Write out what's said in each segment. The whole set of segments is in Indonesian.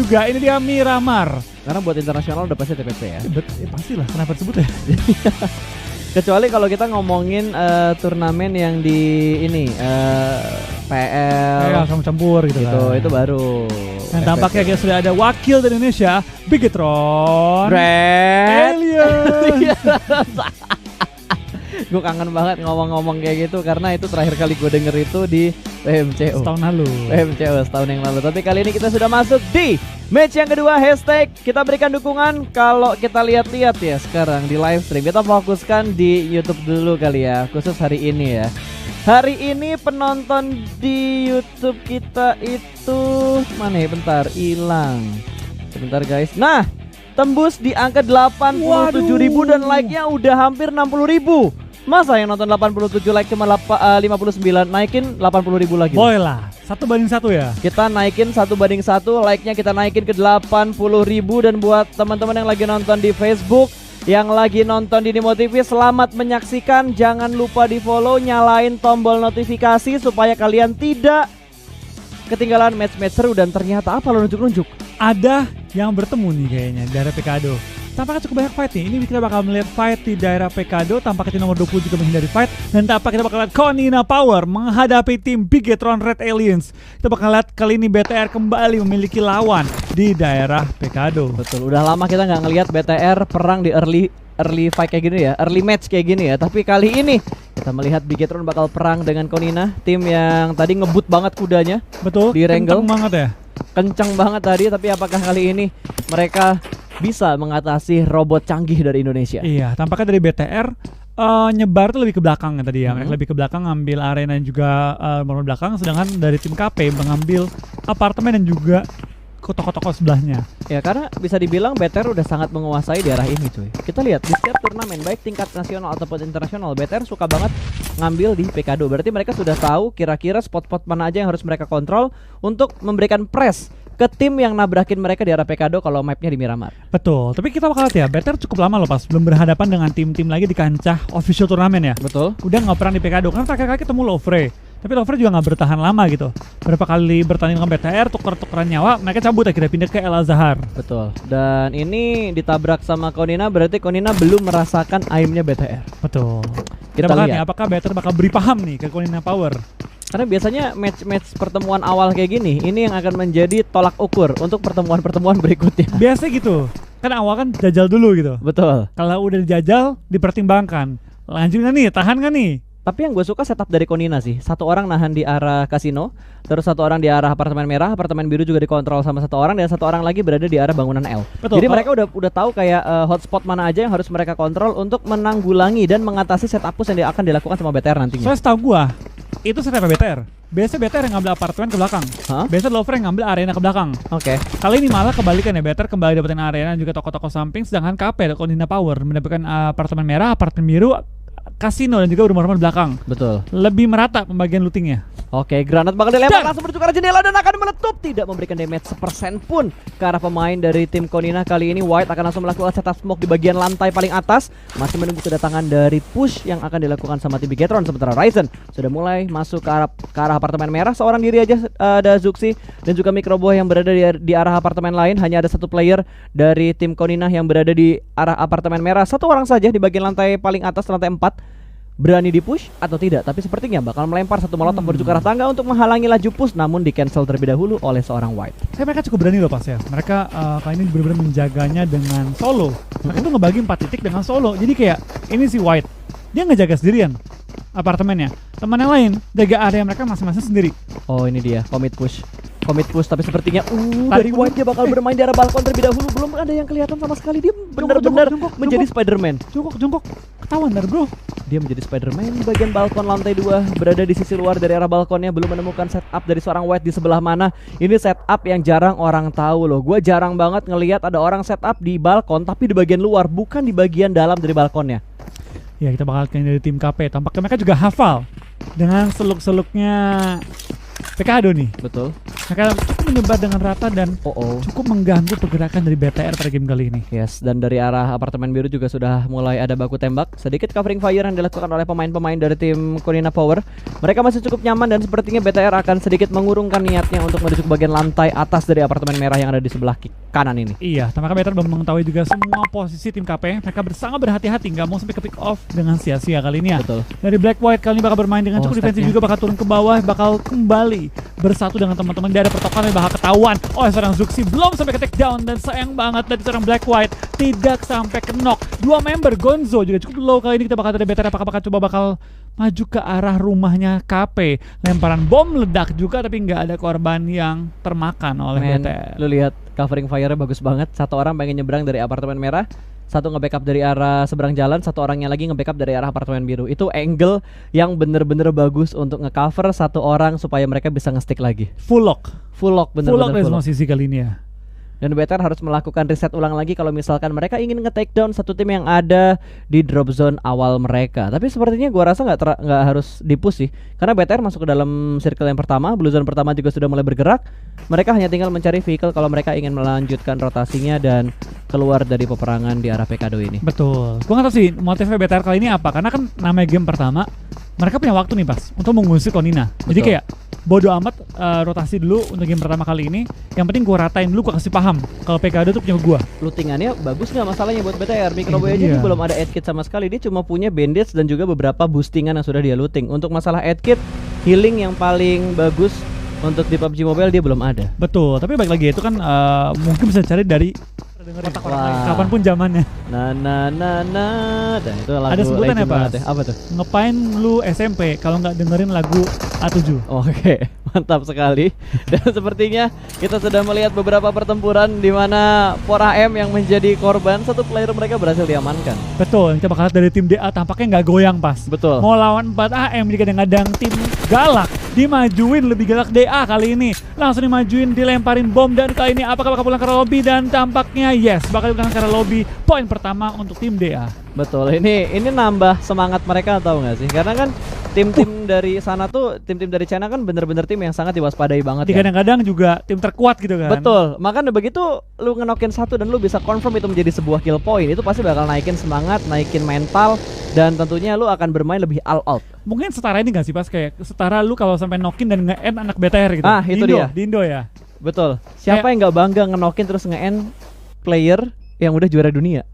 juga ini dia Miramar. Karena buat internasional udah pasti TPP ya. Pastilah, kenapa disebut ya? Kecuali kalau kita ngomongin turnamen yang di ini PL campur gitu kan. Itu baru. Dan tampaknya kita sudah ada wakil dari Indonesia, Bigetron Red Alien. Gue kangen banget ngomong-ngomong kayak gitu karena itu terakhir kali gue denger itu di PMCO Setahun lalu. PMCO setahun yang lalu. Tapi kali ini kita sudah masuk di match yang kedua. Hashtag kita berikan dukungan. Kalau kita lihat-lihat ya sekarang di live stream, kita fokuskan di YouTube dulu kali ya, khusus hari ini ya. Hari ini penonton di YouTube kita itu mana ya? Bentar, hilang. Sebentar guys. Nah, tembus di angka 87.000 dan like-nya udah hampir 60.000. Masa yang nonton 87 like cuma 59, naikin 80.000 lagi. Boleh lah, 1:1 ya. Kita naikin 1:1, like-nya kita naikin ke 80.000. Dan buat teman-teman yang lagi nonton di Facebook, yang lagi nonton di Nimo TV, selamat menyaksikan. Jangan lupa di follow, nyalain tombol notifikasi supaya kalian tidak ketinggalan match-match seru. Dan ternyata apa lo nunjuk-nunjuk? Ada yang bertemu nih kayaknya di daerah Pekado. Tampaknya cukup banyak fight nih. Ini kita bakal melihat fight di daerah Pekado. Tampaknya tim nomor 20 juga menghindari fight. Dan tampaknya kita bakal lihat Konina Power menghadapi tim Bigetron Red Aliens. Kita bakal lihat kali ini BTR kembali memiliki lawan di daerah Pekado. Betul, udah lama kita nggak ngelihat BTR perang di early fight kayak gini ya, early match kayak gini ya. Tapi kali ini kita melihat Bigetron bakal perang dengan Konina, tim yang tadi ngebut banget kudanya. Betul, di Wrangle. kenceng banget ya. Kencang banget tadi, tapi apakah kali ini mereka bisa mengatasi robot canggih dari Indonesia? Iya, tampaknya dari BTR nyebar tuh lebih ke belakang ya tadi ya. Lebih ke belakang ngambil arena dan juga momen belakang, sedangkan dari tim KP mengambil apartemen dan juga ke toko-toko sebelahnya. Ya, karena bisa dibilang BTR udah sangat menguasai daerah ini cuy. Kita lihat di setiap turnamen baik tingkat nasional ataupun internasional, BTR suka banget ngambil di Pekado. Berarti mereka sudah tahu kira-kira spot-spot mana aja yang harus mereka kontrol untuk memberikan press ke tim yang nabrakin mereka di arah Pekado kalau mapnya di Miramar. Betul, tapi kita bakal lihat ya, BTR cukup lama loh pas belum berhadapan dengan tim-tim lagi di kancah official turnamen ya. Betul. Udah nggak pernah di Pekado, karena terakhir kali ketemu Lovre. Tapi Lovre juga nggak bertahan lama gitu. Berapa kali bertanding dengan BTR, tuker-tukeran nyawa, mereka cabut akhirnya pindah ke El Azhar. Betul. Dan ini ditabrak sama Konina, berarti Konina belum merasakan aimnya BTR. Betul. Kita bakal lihat nih, apakah BTR bakal beri paham nih ke Konina Power. Karena biasanya match-match pertemuan awal kayak gini, ini yang akan menjadi tolak ukur untuk pertemuan-pertemuan berikutnya. Biasa gitu. Kan awal kan jajal dulu gitu. Betul. Kalau udah dijajal, dipertimbangkan. Lanjut nggak nih? Tahan nggak nih? Tapi yang gue suka setup dari Konina sih. Satu orang nahan di arah kasino, terus satu orang di arah apartemen merah, apartemen biru juga dikontrol sama satu orang, dan satu orang lagi berada di arah bangunan L. Betul. Jadi mereka udah tahu kayak hotspot mana aja yang harus mereka kontrol untuk menanggulangi dan mengatasi setup push yang akan dilakukan sama BTR nantinya. Soalnya setahu gua, itu setup BTR. Biasanya BTR yang ngambil apartemen ke belakang. Biasanya Lovre yang ngambil arena ke belakang. Oke. Kali ini malah kebalikan ya, BTR kembali dapetin arena juga toko-toko samping, sedangkan KP Konina Power mendapatkan apartemen merah, apartemen biru, kasino dan juga rumah-rumah belakang. Betul. Lebih merata pembagian lootingnya. Oke, granat bakal dilempar langsung menuju ke arah jendela dan akan meletup, tidak memberikan damage sepersen pun ke arah pemain dari tim Konina. Kali ini White akan langsung melakukan setup smoke di bagian lantai paling atas, masih menunggu kedatangan dari push yang akan dilakukan sama tim Bigetron. Sementara Ryzen sudah mulai masuk ke arah apartemen merah. Seorang diri aja ada Zuxi dan juga Microboy yang berada di arah apartemen lain. Hanya ada satu player dari tim Konina yang berada di arah apartemen merah. Satu orang saja di bagian lantai paling atas, lantai 4. Berani di push atau tidak, tapi sepertinya bakal melempar satu molotov menuju ke arah tangga untuk menghalangi laju push, namun di cancel terlebih dahulu oleh seorang White. Mereka cukup berani loh pas ya. Mereka kali ini benar-benar menjaganya dengan solo. Mereka tuh ngebagi 4 titik dengan solo. Jadi kayak ini si White, dia ngejaga sendirian apartemennya. Teman yang lain jaga area mereka masing-masing sendiri. Oh, ini dia commit push, tapi sepertinya dari White dia bakal bermain di arah balkon terlebih dahulu. Belum ada yang kelihatan sama sekali. Dia benar-benar menjadi Spider-Man. Jongkok, ketahuan dari bro. Dia menjadi Spider-Man di bagian balkon lantai 2, berada di sisi luar dari arah balkonnya. Belum menemukan setup dari seorang White di sebelah mana. Ini setup yang jarang orang tahu loh. Gue jarang banget ngelihat ada orang setup di balkon tapi di bagian luar, bukan di bagian dalam dari balkonnya. Ya, kita bakal dari tim KP. Tampaknya mereka juga hafal dengan seluk-seluknya Pekado nih. Betul. Mereka cukup menyebar dengan rata dan cukup mengganggu pergerakan dari BTR pada game kali ini. Yes, dan dari arah apartemen biru juga sudah mulai ada baku tembak. Sedikit covering fire yang dilakukan oleh pemain-pemain dari tim Konina Power. Mereka masih cukup nyaman dan sepertinya BTR akan sedikit mengurungkan niatnya untuk menuju ke bagian lantai atas dari apartemen merah yang ada di sebelah kanan ini. Iya, tampaknya BTR belum mengetahui juga semua posisi tim KP. Mereka sangat berhati-hati, nggak mau sampai ke pick off dengan sia-sia kali ini ya. Betul. Dari Black White kali ini bakal bermain dengan cukup defensif juga, bakal turun ke bawah, bakal kembali bersatu dengan teman-teman. Dia ada pertokohan yang bakal ketahuan. Oh, seorang Zuxi belum sampai ke take down dan sayang banget dari seorang Black White tidak sampai ke knock. Dua member Gonzo juga cukup low kali ini. Kita bakal dari BTR apakah bakal maju ke arah rumahnya KP. Lemparan bom ledak juga tapi nggak ada korban yang termakan oleh BTR. Lu lihat covering fire-nya bagus banget. Satu orang pengen nyebrang dari apartemen merah, satu nge-backup dari arah seberang jalan, satu orangnya lagi nge-backup dari arah apartemen biru. Itu angle yang bener-bener bagus untuk nge-cover satu orang supaya mereka bisa nge-stick lagi. Full lock Bener-bener full lock dari semua sisi kali ini ya. Dan BTR harus melakukan reset ulang lagi kalau misalkan mereka ingin nge-takedown satu tim yang ada di drop zone awal mereka. Tapi sepertinya gua rasa nggak harus di-push sih, karena BTR masuk ke dalam circle yang pertama, blue zone pertama juga sudah mulai bergerak. Mereka hanya tinggal mencari vehicle kalau mereka ingin melanjutkan rotasinya dan keluar dari peperangan di arah Pekado ini. Betul. Gua nggak tahu sih motifnya BTR kali ini apa, karena kan namanya game pertama, mereka punya waktu nih pas untuk mengusir Konina. Jadi kayak bodo amat rotasi dulu untuk game pertama kali ini. Yang penting gua ratain dulu, gua kasih paham kalau Pekado tuh punya gua. Lootingannya bagus nggak masalahnya buat BTR. Microboy aja ini belum ada edkit sama sekali. Dia cuma punya bandage dan juga beberapa boostingan yang sudah dia looting. Untuk masalah edkit, healing yang paling bagus untuk di PUBG Mobile dia belum ada. Betul, tapi balik lagi itu kan mungkin bisa cari dari otak orang lain, kapanpun zamannya. Dan itu lagu ada sebutan ya Pak? Apa tuh? Ngapain lu SMP kalau nggak dengerin lagu A7? Oke, mantap sekali. Dan sepertinya kita sudah melihat beberapa pertempuran di mana 4AM yang menjadi korban, satu player mereka berhasil diamankan. Betul, kita bakal lihat dari tim DA tampaknya nggak goyang pas. Betul. Mau lawan 4AM jika kadang-kadang tim galak dimajuin, lebih galak DA kali ini. Langsung dimajuin, dilemparin bom, dan kali ini apakah bakal pulang ke lobby? Dan tampaknya yes, bakal pulang ke lobby. Poin pertama untuk tim DA. Betul, ini nambah semangat mereka, tahu nggak sih? Karena kan tim-tim dari sana tuh, tim-tim dari China kan bener-bener tim yang sangat diwaspadai banget. Kadang-kadang juga tim terkuat gitu kan. Betul, makanya begitu lu ngenokin satu dan lu bisa confirm itu menjadi sebuah kill point, itu pasti bakal naikin semangat, naikin mental, dan tentunya lu akan bermain lebih all out. Mungkin setara ini gak sih pas, kayak setara lu kalau sampai nokin dan nge-end anak BTR gitu. Ah, itu dia. Di Indo ya. Betul. Siapa yang nggak bangga ngenokin terus nge-end player yang udah juara dunia?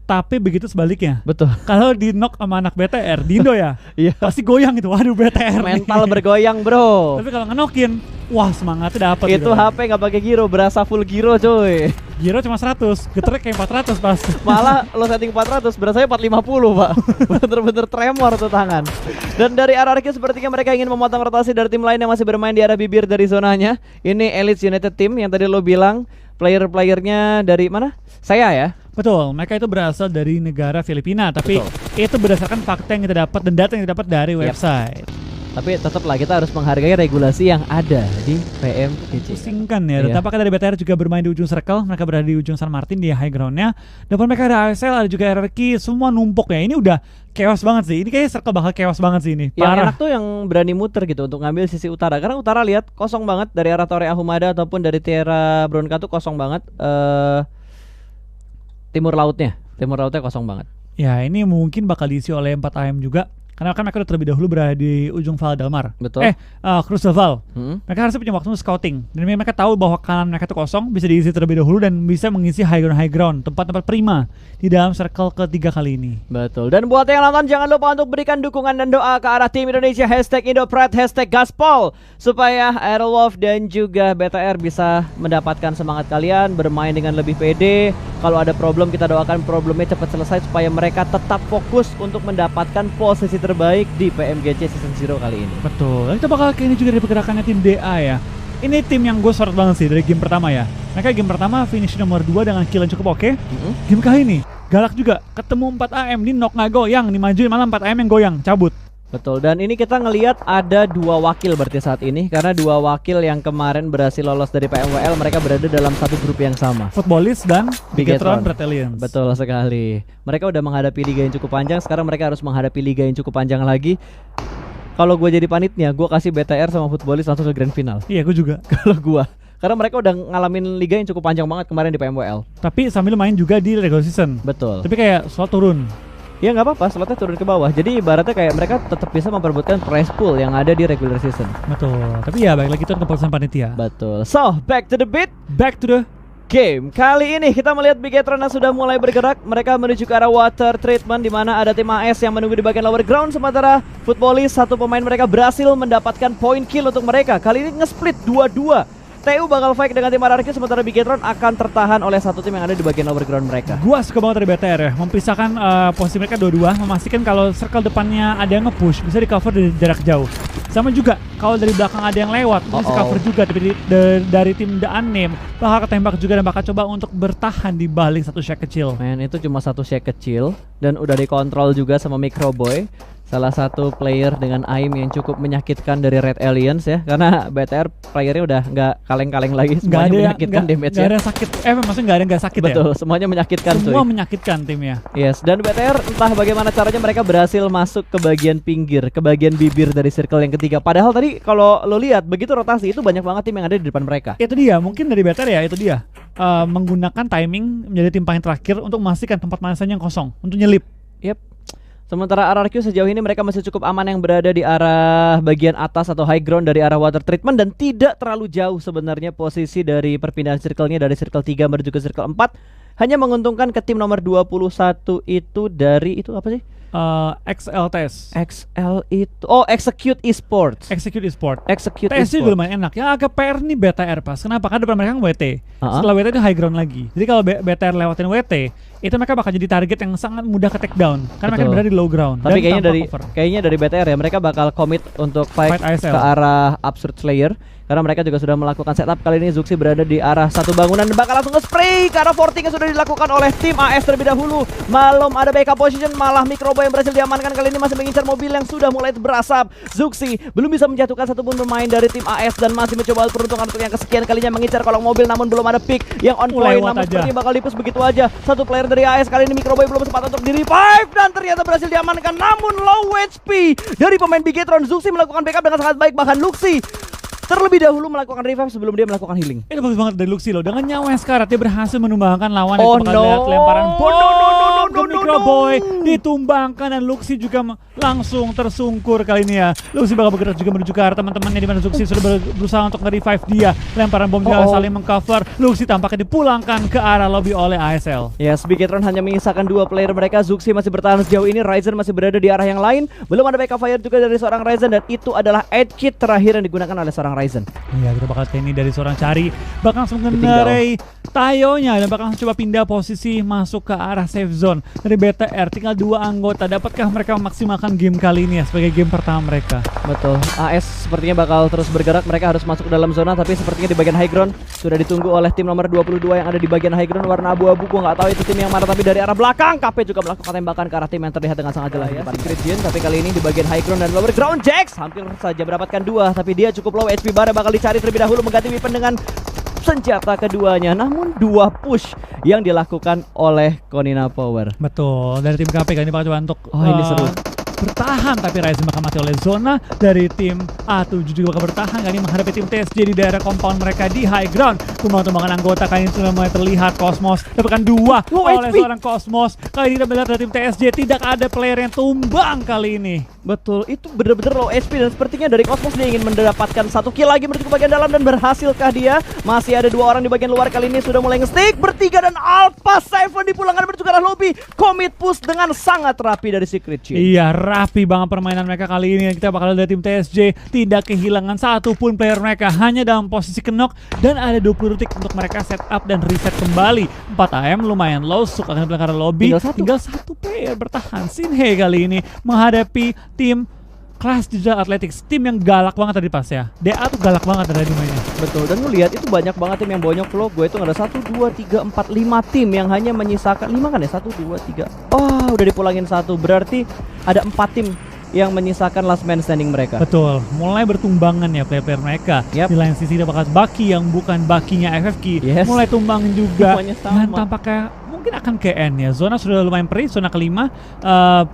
Tapi begitu sebaliknya. Betul. Kalau di knock sama anak BTR di Indo ya, iya, pasti goyang gitu. Waduh, BTR mental nih bergoyang, bro. Tapi kalau ngenokin, wah semangatnya dapet. Itu gitu. HP nggak pakai giro, berasa full giro, coy. Giro cuma 100, getrek kayak 400 pas. Malah lo setting 400, berasanya 450, Pak. Bener-bener tremor tuh tangan. Dan dari RRQ sepertinya mereka ingin memotong rotasi dari tim lain yang masih bermain di arah bibir dari zonanya. Ini Elites United Team yang tadi lo bilang player-playernya dari mana? Saya ya. Betul, mereka itu berasal dari negara Filipina, tapi itu berdasarkan fakta yang kita dapat dan data yang kita dapat dari website. Tapi tetaplah kita harus menghargai regulasi yang ada di PMGC. Pusingkan ya. Dan tampaknya dari BTR juga bermain di ujung circle. Mereka berada di ujung San Martin di high groundnya. Depan mereka ada ASL, ada juga RRQ. Semua numpuk ya. Ini udah chaos banget sih. Ini kayaknya circle bakal chaos banget sih ini. Yang enak tuh yang berani muter gitu untuk ngambil sisi utara. Karena utara lihat kosong banget dari arah Torre Ahumada ataupun dari Tierra Bronca tuh kosong banget. Timur lautnya kosong banget. Ya ini mungkin bakal diisi oleh 4AM juga. Karena kan mereka udah terlebih dahulu berada di ujung Val del Mar. Betul. Crucial Val. Mereka harusnya punya waktu untuk scouting. Dan mereka tahu bahwa kanan mereka itu kosong, bisa diisi terlebih dahulu dan bisa mengisi high ground, tempat-tempat prima di dalam circle ketiga kali ini. Betul. Dan buat yang nonton jangan lupa untuk berikan dukungan dan doa ke arah tim Indonesia #IndoPride #Gaspol supaya Aerowolf dan juga BTR bisa mendapatkan semangat kalian bermain dengan lebih pede. Kalau ada problem kita doakan problemnya cepat selesai supaya mereka tetap fokus untuk mendapatkan posisi terbaik di PMGC Season 0 kali ini. Betul. Kita bakal ke ini juga dari pergerakannya tim DA ya. Ini tim yang gue sorot banget sih dari game pertama ya. Mereka game pertama finish nomor 2 dengan kill yang cukup oke. Game kali ini galak juga, ketemu 4AM di knock nggak goyang, dimajuin malah 4AM yang goyang, cabut. Betul, dan ini kita ngelihat ada 2 wakil berarti saat ini. Karena 2 wakil yang kemarin berhasil lolos dari PMWL, mereka berada dalam satu grup yang sama, Footballist dan Bigetron Bigetron Battalions. Betul sekali. Mereka udah menghadapi liga yang cukup panjang, sekarang mereka harus menghadapi liga yang cukup panjang lagi. kalau gue jadi panitnya, gue kasih BTR sama Footballist langsung ke grand final. Iya, gue juga. Kalau gue, karena mereka udah ngalamin liga yang cukup panjang banget kemarin di PMWL. Tapi sambil main juga di regular season. Betul. Tapi kayak slot turun. Ya nggak apa-apa, slotnya turun ke bawah. Jadi ibaratnya kayak mereka tetap bisa memperebutkan prize pool yang ada di regular season. Betul. Tapi ya balik lagi itu keputusan panitia. Betul. So, back to the beat. Back to the Game. Kali ini kita melihat Bigetron yang sudah mulai bergerak. Mereka menuju ke arah water treatment, di mana ada tim AS yang menunggu di bagian lower ground. Sementara Footballist, satu pemain mereka berhasil mendapatkan point kill untuk mereka. Kali ini nge-split 2-2. TU bakal fight dengan tim RRQ, sementara Bigetron akan tertahan oleh satu tim yang ada di bagian lower ground mereka. Gua suka banget dari BTR ya, mempisahkan posisi mereka dua-dua, memastikan kalau circle depannya ada yang nge-push, bisa di-cover dari jarak jauh. Sama juga, kalau dari belakang ada yang lewat, bisa cover juga. Tapi dari tim The Unnamed bakal ketembak juga dan bakal coba untuk bertahan di balik satu shack kecil. Men, itu cuma satu shack kecil dan udah dikontrol juga sama Microboy, salah satu player dengan aim yang cukup menyakitkan dari Red Aliens ya, karena BTR playernya udah nggak kaleng-kaleng lagi, semuanya menyakitkan damage-nya. Nggak ada yang sakit, maksudnya nggak ada yang nggak sakit. Betul, ya? semuanya menyakitkan. Semua menyakitkan timnya. Yes, dan BTR entah bagaimana caranya mereka berhasil masuk ke bagian pinggir, ke bagian bibir dari circle yang ketiga. Padahal tadi kalau lo lihat begitu rotasi itu banyak banget tim yang ada di depan mereka. Itu dia, mungkin dari BTR ya, itu dia menggunakan timing menjadi tim paling terakhir untuk memastikan tempat mana saja yang kosong untuk nyelip. Yep. Sementara RRQ sejauh ini mereka masih cukup aman yang berada di arah bagian atas atau high ground dari arah water treatment, dan tidak terlalu jauh sebenarnya posisi dari perpindahan circle-nya dari circle 3 menuju ke circle 4. Hanya menguntungkan ke tim nomor 21 itu dari itu apa sih? XLTS. XL itu Execute Esports. Execute Esports. Execute TS Esports. juga lumayan enak. Yang agak PR nih BTR pas. Kenapa? Karena depan mereka kan WT. Setelah WT itu high ground lagi. Jadi kalau BTR lewatin WT, itu mereka bakal jadi target yang sangat mudah ke take down karena mereka berada di low ground. Tapi kayaknya dari BTR ya, mereka bakal commit untuk fight ASL ke arah Absurd Slayer, karena mereka juga sudah melakukan setup. Kali ini Zuxi berada di arah satu bangunan dan bakal langsung nge-spray karena forting yang sudah dilakukan oleh tim AS terlebih dahulu. Belum ada backup position, malah Microboy yang berhasil diamankan. Kali ini masih mengincar mobil yang sudah mulai berasap. Zuxi belum bisa menjatuhkan satupun pemain dari tim AS dan masih mencoba peruntungan untuk yang kesekian kalinya mengincar kolong mobil, namun belum ada pick yang on point. Namun sepertinya bakal dipus begitu aja. Satu player dari AS kali ini Microboy belum sempat untuk di-revive dan ternyata berhasil diamankan, namun low HP dari pemain Bigetron. Zuxi melakukan backup dengan sangat baik, bahkan Luxi terlebih dahulu melakukan revive sebelum dia melakukan healing. Itu bagus banget dari Luxi loh. Dengan nyawa yang sekarat dia berhasil menumbangkan lawan Oh yang no, lihat lemparan bom no, Microboy ditumbangkan, dan Luxi juga langsung tersungkur kali ini ya. Luxi bakal bergerak juga menuju ke arah teman-temannya, di mana Zuxi sudah berusaha untuk nge-revive dia. Lemparan bom juga saling mengcover. Luxi tampaknya dipulangkan ke arah lobby oleh ASL. Yes, Bigetron hanya menyisakan dua player mereka. Zuxi masih bertahan sejauh ini. Ryzen masih berada di arah yang lain. Belum ada backup fire juga dari seorang Ryzen, dan itu adalah edge kit terakhir yang digunakan oleh seorang Ryzen. Iya, kita bakal ini dari seorang Cari bakal langsung mengendarai Tayonya dan bakal langsung coba pindah posisi masuk ke arah safe zone. Dari BTR tinggal dua anggota. Dapatkah mereka memaksimalkan game kali ini ya sebagai game pertama mereka? Betul. AS sepertinya bakal terus bergerak. Mereka harus masuk ke dalam zona, tapi sepertinya di bagian high ground sudah ditunggu oleh tim nomor 22 yang ada di bagian high ground warna abu-abu. Gua nggak tahu itu tim yang mana, tapi dari arah belakang KP juga melakukan tembakan ke arah tim yang terlihat dengan sangat jelas ya. Tapi kali ini di bagian high ground dan lower ground, Jax hampir saja mendapatkan dua, tapi dia cukup low HP. Bara bakal dicari terlebih dahulu mengganti weapon dengan senjata keduanya, namun dua push yang dilakukan oleh Konina Power. Betul, dari tim KP kali ini bakal coba untuk ini seru bertahan, tapi Ryzen bakal mati oleh zona. Dari tim A7 juga bakal bertahan kali ini menghadapi tim TSJ di daerah compound mereka di high ground. Tumbang-tumbangan anggota kali ini sudah mulai terlihat. Cosmos dapatkan dua oleh seorang Cosmos. Kali ini kita melihat dari tim TSJ tidak ada player yang tumbang kali ini. Betul, itu benar-benar low HP, dan sepertinya dari Cosmos dia ingin mendapatkan satu kill lagi menuju ke bagian dalam, dan berhasilkah dia? Masih ada dua orang di bagian luar. Kali ini sudah mulai nge-stick bertiga, dan Alpha 7 dipulangkan menuju ke arah lobby. Commit push dengan sangat rapi dari Secret Chain. Iya, rapi banget permainan mereka kali ini. Kita bakal lihat tim TSJ tidak kehilangan satupun player mereka, hanya dalam posisi knock, dan ada 20 detik untuk mereka setup dan reset kembali. 4 AM lumayan low, suka akan belakang lobby. Tinggal satu player bertahan. Shinhei kali ini menghadapi tim Clash Digital Athletics, tim yang galak banget tadi pas ya. DA tuh galak banget tadi mainnya. Betul, dan lu lihat itu banyak banget tim yang bonyok loh. Gue itu ada 1, 2, 3, 4, 5 tim yang hanya menyisakan 5 kan ya? 1, 2, 3. Oh, udah dipulangin satu. Berarti ada 4 tim yang menyisakan last man standing mereka. Betul, mulai bertumbangan ya player-player mereka. Yap. Di lain sisi ada bakal Baki yang bukan Bakinya FFK, Yes. mulai tumbang juga. Semuanya sama. Dan tampaknya mungkin akan ke end ya. Zona sudah lumayan perih, zona kelima.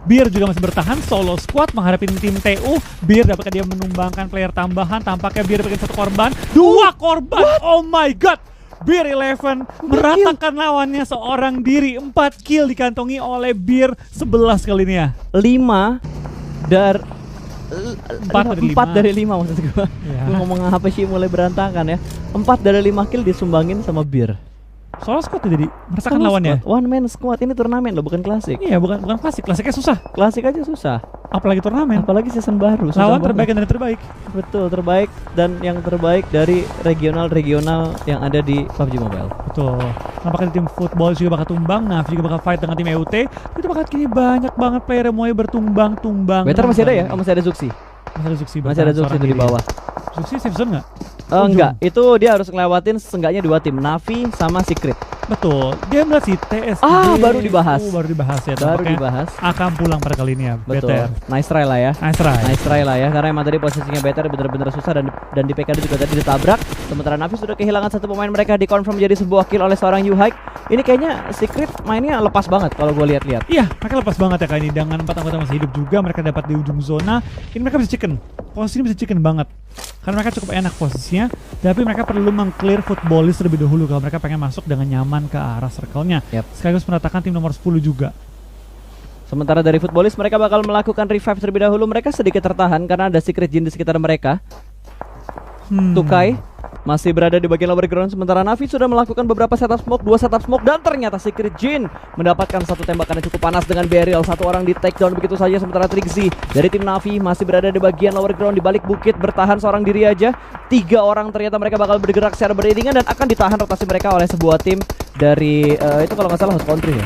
Beer juga masih bertahan, solo squad menghadapi tim TU. Beer dapatkah dia menumbangkan player tambahan? Tampaknya Beer bikin 1 korban, 2 korban. Oh my god. Beer 11 meratakan lawannya seorang diri. 4 kill dikantongi oleh Beer 11 kali ini ya. 5 dari 4 dari 5 maksud gue. Ya. Gue ngomong apa sih, mulai berantakan ya. 4 dari 5 kill disumbangin sama Beer. Solo squad jadi merasakan Solo lawannya. squad, one man squad, ini turnamen loh, bukan klasik. Iya, bukan klasik. Klasiknya susah. Klasik aja susah, Apalagi turnamen. apalagi season baru. susah Lawan banget. terbaik dari terbaik. Betul, terbaik dan yang terbaik dari regional-regional yang ada di PUBG Mobile. Betul. Nampaknya tim football juga bakal tumbang. Navi juga bakal fight dengan tim EUT. Itu bakal kini banyak banget player yang mulai bertumbang-tumbang. Better masih ada ya? Oh, masih ada Zuxi. Masih ada Zuxi. Masih ada Zuxi itu di bawah. Zuxi safe zone nggak? Enggak, itu dia harus ngelewatin seenggaknya 2 tim, Navi sama Secret. Betul. Dia melihat si TSG. Baru dibahas. Baru dibahas ya. Baru Tampaknya dibahas. akan pulang pada kali ini ya. Betul. Better. Nice try lah ya. Nice try. Nice try lah ya, karena emang tadi posisinya Better bener-bener susah dan di PKD juga tadi ditabrak. Sementara Navi sudah kehilangan 1 pemain mereka, dikonfirm jadi sebuah kill oleh seorang Yuhike. Ini kayaknya Secret mainnya lepas banget kalau gue lihat-lihat. Iya, mereka lepas banget ya kali ini. Dengan 4 anggota masih hidup juga, mereka dapat di ujung zona. Ini mereka bisa chicken. Posisi ini bisa chicken banget. Karena mereka cukup enak posisinya. Tapi mereka perlu meng-clear footballist terlebih dahulu kalau mereka pengen masuk dengan nyaman ke arah circle-nya. Yap. Sekaligus meratakan tim nomor 10 juga. Sementara dari Footballist mereka bakal melakukan revive terlebih dahulu. Mereka sedikit tertahan karena ada Secret Jin di sekitar mereka. Tukai masih berada di bagian lower ground, sementara Navi sudah melakukan beberapa setup smoke, 2 setup smoke, dan ternyata Secret Jin mendapatkan 1 tembakan yang cukup panas dengan barrel. 1 orang di take down begitu saja, sementara Trixie dari tim Navi masih berada di bagian lower ground di balik bukit bertahan seorang diri aja. 3 orang ternyata mereka bakal bergerak secara beriringan dan akan ditahan rotasi mereka oleh sebuah tim dari itu kalau nggak salah host country ya.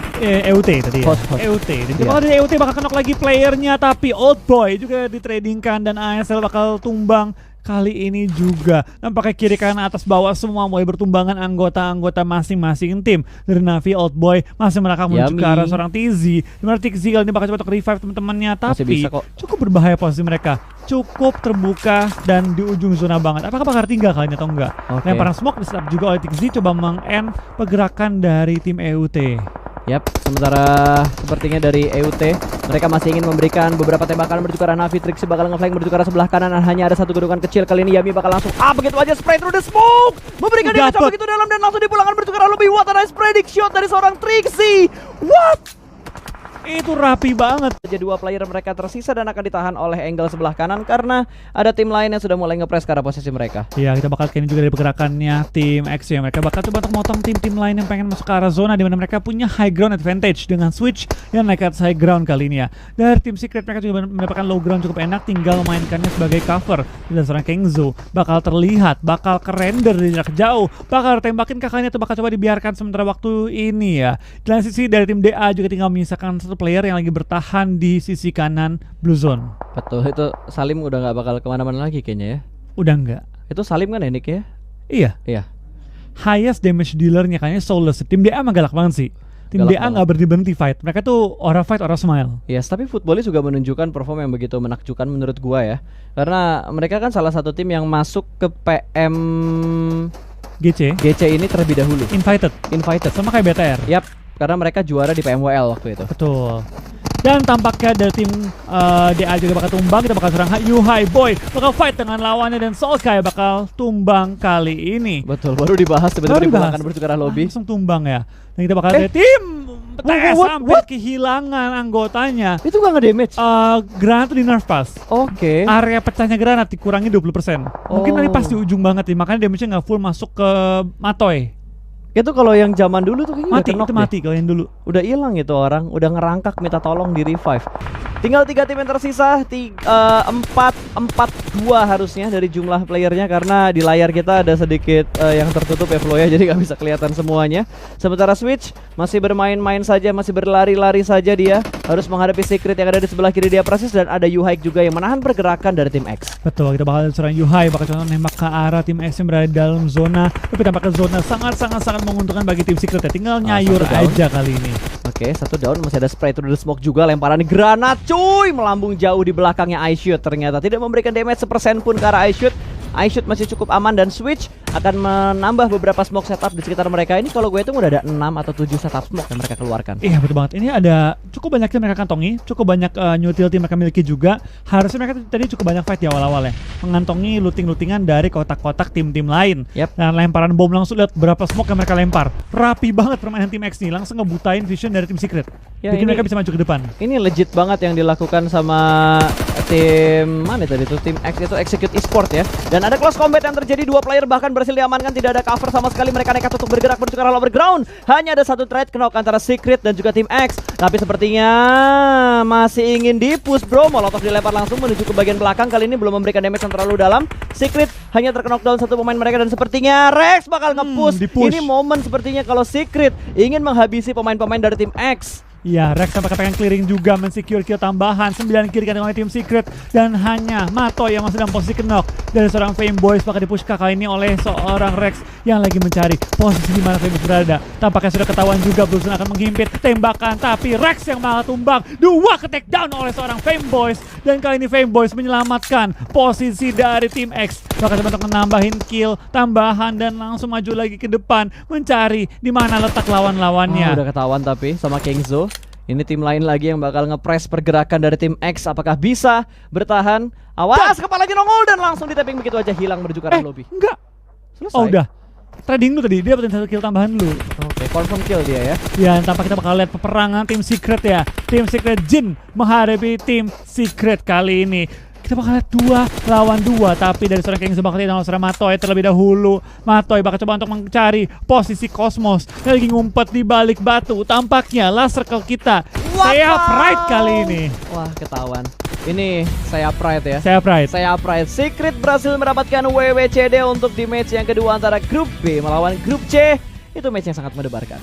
EUT tadi ya. Host. EUT. Dan Iya. bakal dari EUT bakal kenok lagi playernya, tapi Old Boy juga ditradingkan dan ASL bakal tumbang. Kali ini juga nampaknya kiri kanan atas bawah semua mulai bertumbangan anggota-anggota masing-masing tim. Dari Navi, Old Boy masih melangkah menuju ke arah seorang TZ. Dimana TZ kali ini bakal coba untuk revive teman-temannya, tapi bisa kok. cukup berbahaya posisi mereka. Cukup terbuka dan di ujung zona banget. Apakah bakal tinggal kali ini atau enggak? Oke. Lemparan smoke disetap juga oleh TZ, coba meng-end pergerakan dari tim EUT. Yap, sementara sepertinya dari EUT mereka masih ingin memberikan beberapa tembakan menuju ke arah Navi. Trixie bakal nge-flank menuju ke arah sebelah kanan dan hanya ada 1 gedungan kecil. Kali ini Yami bakal langsung begitu aja spray through the smoke, memberikan damage yang begitu dalam dan langsung dipulangkan menuju ke arah lobby. What a nice predict shot dari seorang Trixie. What? Itu rapi banget. Saja 2 player mereka tersisa dan akan ditahan oleh angle sebelah kanan karena ada tim lain yang sudah mulai nge-press ke arah posisi mereka. Ya, kita bakal kini juga dari pergerakannya tim X ya. Mereka bakal coba untuk motong tim-tim lain yang pengen masuk ke arah zona di mana mereka punya high ground advantage dengan switch yang naik ke atas high ground kali ini ya. Dari tim Secret mereka juga mendapatkan low ground cukup enak, tinggal memainkannya sebagai cover. Dan seorang Kengzo bakal terlihat, bakal kerender dari jarak jauh, bakal tembakin kakaknya atau bakal coba dibiarkan sementara waktu ini ya. Di lain sisi dari tim DA juga tinggal menyisakan 1 player yang lagi bertahan di sisi kanan blue zone. Betul, itu Salim udah nggak bakal kemana-mana lagi kayaknya ya. Udah enggak? Itu Salim kan ya Nick ya? Iya. Iya. Highest damage dealernya kayaknya Soulless. Tim DA mah galak banget sih. Tim Galak DA nggak berhenti fight. Mereka tuh ora fight, ora smile. Yes, tapi Footballist juga menunjukkan perform yang begitu menakjubkan menurut gua ya. Karena mereka kan salah satu tim yang masuk ke PM GC ini terlebih dahulu. Invited. Sama Kayak BTR. Yap, karena mereka juara di PMWL waktu itu. Betul. Dan tampaknya dari tim DA juga bakal tumbang. Kita bakal serang Yuhai Boy bakal fight dengan lawannya dan Solkai bakal tumbang kali ini. Betul, baru dibahas tiba-tiba dipulangkan menuju ke arah lobby. Langsung tumbang ya. Dan kita bakal dari tim TS sampai kehilangan anggotanya. Itu gak nge-damage? Granat tuh di nerf pas. Oke. Area pecahnya granat dikurangi 20%. Mungkin nanti pas di ujung banget nih, makanya damage-nya nggak full masuk ke Matoy. Itu kalau yang zaman dulu tuh kayaknya Mati, udah itu mati kalau yang dulu. Udah hilang itu orang, udah ngerangkak minta tolong di revive. Tinggal 3 tim yang tersisa, 4-4-2 harusnya dari jumlah playernya karena di layar kita ada sedikit yang tertutup ya flow ya, jadi nggak bisa kelihatan semuanya. Sementara Switch masih bermain-main saja, masih berlari-lari saja dia, harus menghadapi Secret yang ada di sebelah kiri dia persis dan ada Yuhike juga yang menahan pergerakan dari tim X. Betul, kita bakal serang Yuhai, bakal coba nembak ke arah tim X yang berada di dalam zona. Tapi tampaknya zona sangat menguntungkan bagi tim Secret ya, tinggal nyayur aja kali ini. Oke, satu down, masih ada spray to the smoke juga, lemparan granat cuy, melambung jauh di belakangnya iShoot, ternyata tidak memberikan damage sepersen pun ke arah iShoot. iShoot masih cukup aman dan Switch akan menambah beberapa smoke setup di sekitar mereka. Ini kalau gue hitung udah ada 6 atau 7 setup smoke yang mereka keluarkan. Iya betul banget, ini ada cukup banyak yang mereka kantongi, cukup banyak utility mereka miliki juga. Harusnya mereka tadi cukup banyak fight di awal-awal ya, mengantongi looting-lootingan dari kotak-kotak tim-tim lain. Yep. Dan lemparan bom langsung, lihat berapa smoke yang mereka lempar. Rapi banget permainan tim X nih, langsung ngebutain vision dari tim Secret. Ya, Bikin ini- mereka bisa maju ke depan. Ini legit banget yang dilakukan sama tim mana tadi tuh, tim X itu Execute Esport ya. Dan ada close combat yang terjadi, 2 player bahkan berhasil diamankan, tidak ada cover sama sekali, mereka nekat untuk bergerak menuju ke arah lower ground. Hanya ada satu trade knock antara Secret dan juga tim X. Tapi sepertinya masih ingin di-push bro. Molotov dilempar langsung menuju ke bagian belakang, kali ini belum memberikan damage yang terlalu dalam. Secret hanya terkena knockdown satu pemain mereka dan sepertinya Rex bakal nge-push. di-push. Ini momen sepertinya kalau Secret ingin menghabisi pemain-pemain dari tim X. Iya, Rex sampai pengen clearing juga, mensecure kill tambahan 9 kill dikantongi oleh tim Secret. Dan hanya Mato yang masih dalam posisi knock dari seorang Fame Boys, bakal dipush kali ini oleh seorang Rex yang lagi mencari posisi di mana Fame Boys berada. Tampaknya sudah ketahuan juga, Bluesun akan menghimpit tembakan, tapi Rex yang malah tumbang. 2 ke take down oleh seorang Fame Boys, dan kali ini Fame Boys menyelamatkan posisi dari tim X. Bakal coba untuk menambahin kill tambahan dan langsung maju lagi ke depan mencari di mana letak lawan-lawannya. Udah ketahuan tapi sama Kingzo. Ini tim lain lagi yang bakal nge-press pergerakan dari tim X. Apakah bisa bertahan? Awas, kepalanya nongol dan langsung di-tapping begitu aja, hilang menuju ke arah lobby. Enggak. Selesai. Oh udah. Trading dulu tadi, dia dapetin 1 kill tambahan dulu. Oke, confirm kill dia ya. Ya, tanpa kita bakal lihat peperangan tim Secret ya. Tim Secret Jin menghadapi tim Secret kali ini. Kita bakal lihat 2 lawan 2, tapi dari seorang King bakal lihat seorang Matoy terlebih dahulu. Matoy bakal coba untuk mencari posisi Cosmos yang lagi ngumpet di balik batu. Tampaknya last circle kita saya pride kali ini. Wah, ketahuan. Ini saya pride ya. Saya pride. Saya pride. Secret berhasil mendapatkan WWCD untuk di match yang kedua antara grup B melawan grup C. Itu match yang sangat mendebarkan.